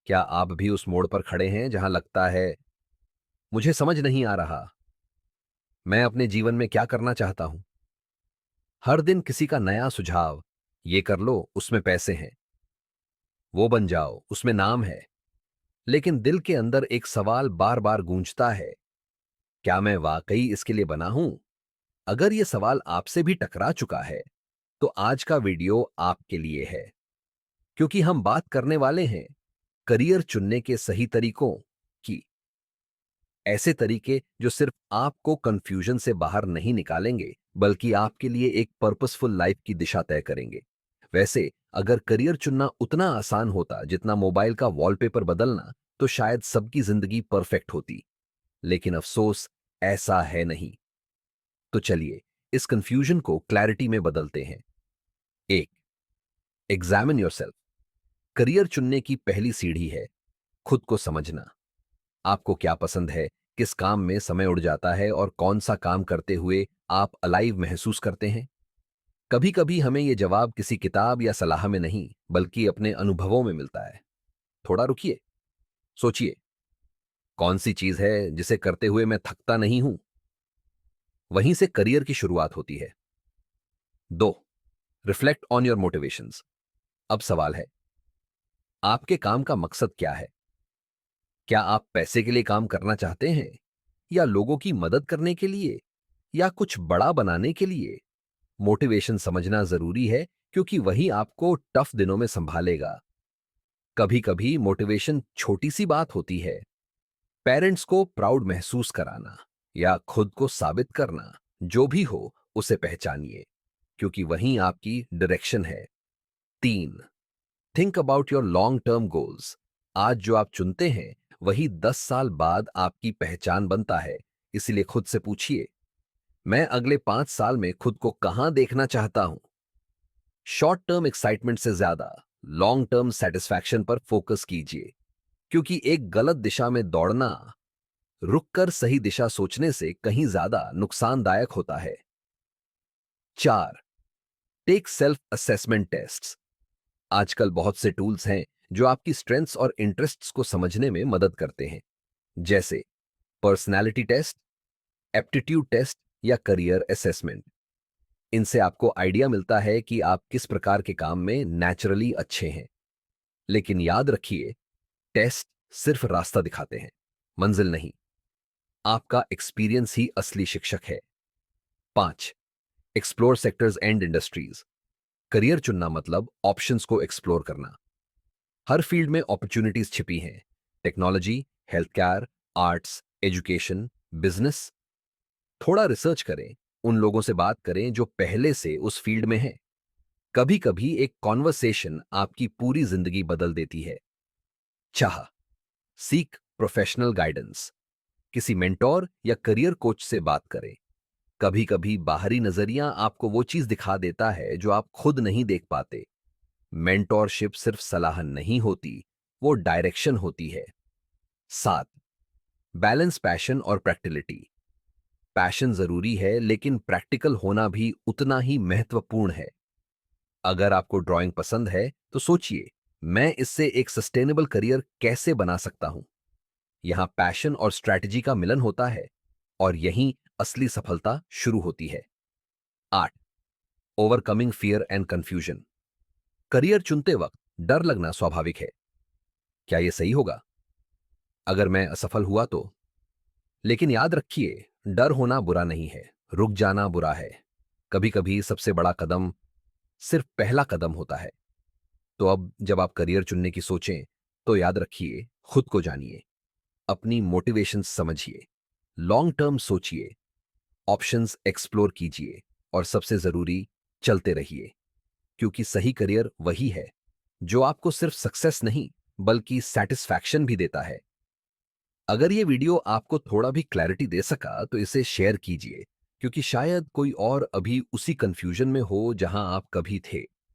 क्या आप भी उस मोड़ पर खड़े हैं जहां लगता है मुझे समझ नहीं आ रहा मैं अपने जीवन में क्या करना चाहता हूं? हर दिन किसी का नया सुझाव, ये कर लो उसमें पैसे हैं, वो बन जाओ उसमें नाम है। लेकिन दिल के अंदर एक सवाल बार बार गूंजता है, क्या मैं वाकई इसके लिए बना हूं? अगर ये सवाल आपसे भी टकरा चुका है तो आज का वीडियो आपके लिए है, क्योंकि हम बात करने वाले हैं करियर चुनने के सही तरीकों की। ऐसे तरीके जो सिर्फ आपको कंफ्यूजन से बाहर नहीं निकालेंगे, बल्कि आपके लिए एक पर्पसफुल लाइफ की दिशा तय करेंगे। वैसे अगर करियर चुनना उतना आसान होता जितना मोबाइल का वॉलपेपर बदलना, तो शायद सबकी जिंदगी परफेक्ट होती। लेकिन अफसोस, ऐसा है नहीं। तो चलिए इस कंफ्यूजन को क्लैरिटी में बदलते हैं। एक, एग्जामिन योरसेल्फ। करियर चुनने की पहली सीढ़ी है खुद को समझना। आपको क्या पसंद है, किस काम में समय उड़ जाता है और कौन सा काम करते हुए आप अलाइव महसूस करते हैं। कभी कभी हमें यह जवाब किसी किताब या सलाह में नहीं, बल्कि अपने अनुभवों में मिलता है। थोड़ा रुकिए, सोचिए, कौन सी चीज है जिसे करते हुए मैं थकता नहीं हूं? वहीं से करियर की शुरुआत होती है। दो, रिफ्लेक्ट ऑन योर मोटिवेशंस। अब सवाल है, आपके काम का मकसद क्या है? क्या आप पैसे के लिए काम करना चाहते हैं, या लोगों की मदद करने के लिए, या कुछ बड़ा बनाने के लिए? मोटिवेशन समझना जरूरी है, क्योंकि वही आपको टफ दिनों में संभालेगा। कभी कभी मोटिवेशन छोटी सी बात होती है, पेरेंट्स को प्राउड महसूस कराना या खुद को साबित करना। जो भी हो उसे पहचानिए, क्योंकि वही आपकी डायरेक्शन है। तीन, think about your long term goals. आज जो आप चुनते हैं वही 10 साल बाद आपकी पहचान बनता है। इसलिए खुद से पूछिए, मैं अगले 5 साल में खुद को कहां देखना चाहता हूं? शॉर्ट टर्म एक्साइटमेंट से ज्यादा लॉन्ग टर्म सेटिस्फैक्शन पर फोकस कीजिए, क्योंकि एक गलत दिशा में दौड़ना रुककर सही दिशा सोचने से कहीं ज्यादा नुकसानदायक होता है। चार, टेक सेल्फ असेसमेंट टेस्ट्स। आजकल बहुत से टूल्स हैं जो आपकी स्ट्रेंथ्स और इंटरेस्ट्स को समझने में मदद करते हैं, जैसे पर्सनालिटी टेस्ट, एप्टीट्यूड टेस्ट या करियर असेसमेंट। इनसे आपको आइडिया मिलता है कि आप किस प्रकार के काम में नेचुरली अच्छे हैं। लेकिन याद रखिए, टेस्ट सिर्फ रास्ता दिखाते हैं, मंजिल नहीं। आपका एक्सपीरियंस ही असली शिक्षक है। पांच, explore sectors and industries. Career चुनना मतलब ऑप्शंस को एक्सप्लोर करना। हर फील्ड में अपॉर्चुनिटीज छिपी हैं, technology, health care, arts, education, business. थोड़ा रिसर्च करें, उन लोगों से बात करें जो पहले से उस फील्ड में हैं। कभी कभी एक कॉन्वर्सेशन आपकी पूरी जिंदगी बदल देती है। चाह, सीक प्रोफेशनल गाइडेंस। किसी मेंटोर या करियर कोच से बात करें। कभी कभी बाहरी नजरिया आपको वो चीज दिखा देता है जो आप खुद नहीं देख पाते। मेंटोरशिप सिर्फ सलाह नहीं होती, वो डायरेक्शन होती है। सात, बैलेंस पैशन और प्रैक्टिलिटी। पैशन जरूरी है, लेकिन प्रैक्टिकल होना भी उतना ही महत्वपूर्ण है। अगर आपको ड्राइंग पसंद है तो सोचिए, मैं इससे एक सस्टेनेबल करियर कैसे बना सकता हूं? यहां पैशन और स्ट्रैटेजी का मिलन होता है, और यहीं असली सफलता शुरू होती है। आठ, overcoming fear and confusion. Career चुनते वक्त डर लगना स्वाभाविक है। क्या यह सही होगा? अगर मैं असफल हुआ तो? लेकिन याद रखिए, डर होना बुरा नहीं है, रुक जाना बुरा है। कभी कभी सबसे बड़ा कदम सिर्फ पहला कदम होता है। तो अब जब आप करियर चुनने की सोचें, तो याद रखिए, खुद को जानिए, अपनी मोटिवेशन समझिए, लॉन्ग टर्म सोचिए, ऑप्शंस एक्सप्लोर कीजिए, और सबसे जरूरी, चलते रहिए। क्योंकि सही करियर वही है जो आपको सिर्फ सक्सेस नहीं, बल्कि सेटिस्फैक्शन भी देता है। अगर ये वीडियो आपको थोड़ा भी क्लैरिटी दे सका तो इसे शेयर कीजिए, क्योंकि शायद कोई और अभी उसी कंफ्यूजन में हो जहां आप कभी थे।